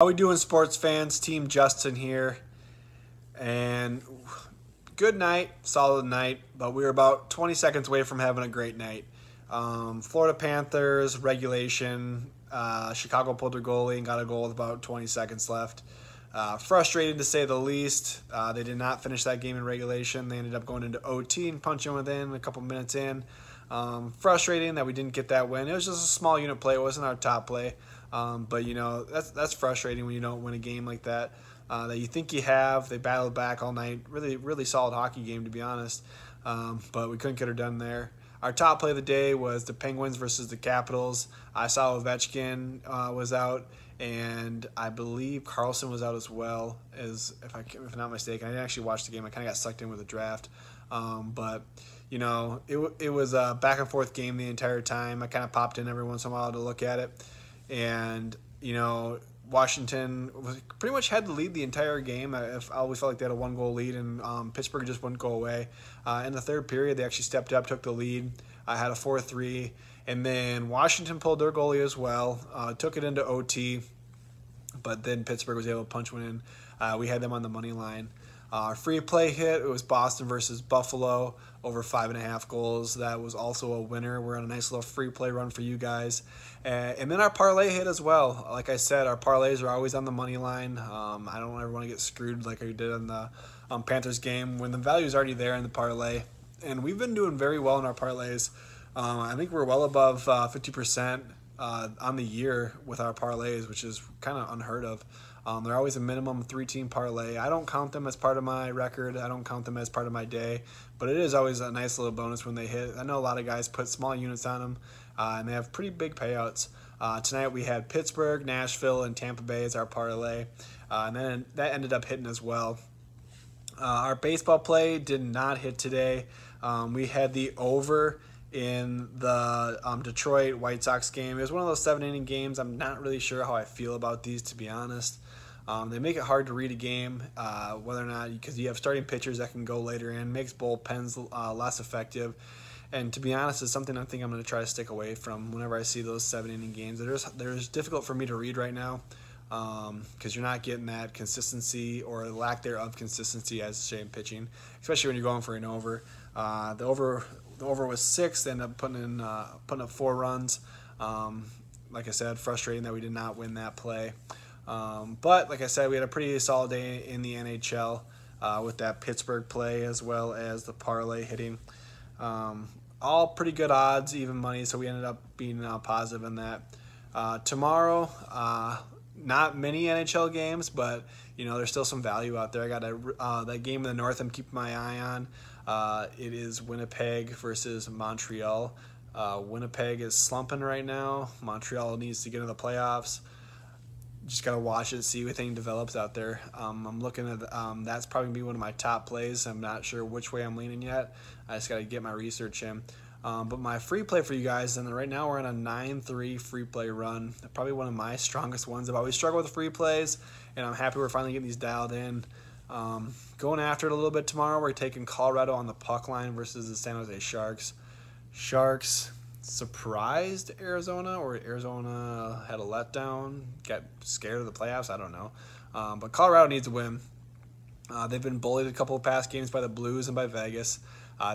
How we doing, sports fans? Team Justin here, and good night, solid night, but we were about 20 seconds away from having a great night. Florida Panthers, regulation, Chicago pulled their goalie and got a goal with about 20 seconds left. Frustrating to say the least. They did not finish that game in regulation. They ended up going into OT and punching within a couple minutes in. Frustrating that we didn't get that win. It was just a small unit play. It wasn't our top play. But you know, that's frustrating when you don't win a game like that. That you think you have. They battled back all night. Really solid hockey game, to be honest. But we couldn't get her done there. Our top play of the day was the Penguins versus the Capitals. I saw Ovechkin was out, and I believe Carlson was out as well, as if I'm not mistaken. I didn't actually watch the game. I kind of got sucked in with the draft. But you know, it was a back and forth game the entire time. I kind of popped in every once in a while to look at it. And, you know, Washington pretty much had the lead the entire game. I always felt like they had a one-goal lead, and Pittsburgh just wouldn't go away. In the third period, they actually stepped up, took the lead. I had a 4-3. And then Washington pulled their goalie as well, took it into OT. But then Pittsburgh was able to punch one in. We had them on the money line. Our free play hit, it was Boston versus Buffalo, over 5.5 goals. That was also a winner. We're on a nice little free play run for you guys. And then our parlay hit as well. Like I said, our parlays are always on the money line. I don't ever want to get screwed like I did on the Panthers game when the value is already there in the parlay. And we've been doing very well in our parlays. I think we're well above 50% on the year with our parlays, which is kind of unheard of. They're always a minimum 3-team parlay. I don't count them as part of my record. I don't count them as part of my day, but it is always a nice little bonus when they hit. I know a lot of guys put small units on them, and they have pretty big payouts. Tonight we had Pittsburgh, Nashville, and Tampa Bay as our parlay, and then that ended up hitting as well. Our baseball play did not hit today. We had the over in the Detroit White Sox game. It was one of those 7-inning games. I'm not really sure how I feel about these, to be honest. They make it hard to read a game, whether or not, because you have starting pitchers that can go later in, makes bullpens less effective. And to be honest, it's something I think I'm going to try to stick away from whenever I see those 7-inning games. They're difficult for me to read right now because you're not getting that consistency or lack thereof consistency as Shane pitching, especially when you're going for an over. The over was 6. They ended up putting up 4 runs. Like I said, frustrating that we did not win that play. But like I said, we had a pretty solid day in the NHL with that Pittsburgh play as well as the parlay hitting. All pretty good odds, even money, so we ended up being positive in that. Tomorrow, not many NHL games, but you know there's still some value out there. I got that game in the North I'm keeping my eye on. It is Winnipeg versus Montreal. Winnipeg is slumping right now. Montreal needs to get into the playoffs. Just got to watch it, see if anything develops out there. I'm looking at that's probably going to be one of my top plays. I'm not sure which way I'm leaning yet. I just got to get my research in. But my free play for you guys, and right now we're on a 9-3 free play run. Probably one of my strongest ones. I've always struggled with free plays, and I'm happy we're finally getting these dialed in. Going after it a little bit tomorrow, we're taking Colorado on the puck line versus the San Jose Sharks. Sharks surprised Arizona, or Arizona had a letdown, got scared of the playoffs, I don't know. But Colorado needs a win. They've been bullied a couple of past games by the Blues and by Vegas.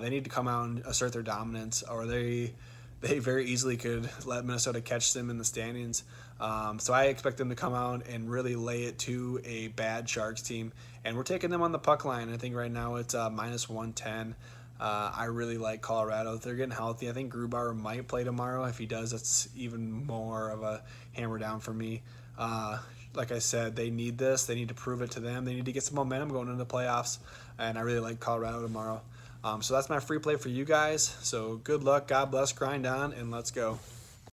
They need to come out and assert their dominance, or they very easily could let Minnesota catch them in the standings. So I expect them to come out and really lay it to a bad Sharks team. And we're taking them on the puck line. I think right now it's -110. I really like Colorado. They're getting healthy. I think Grubauer might play tomorrow. If he does, that's even more of a hammer down for me. Like I said, they need this. They need to prove it to them. They need to get some momentum going into the playoffs. And I really like Colorado tomorrow. So that's my free play for you guys. So good luck. God bless. Grind on. And let's go.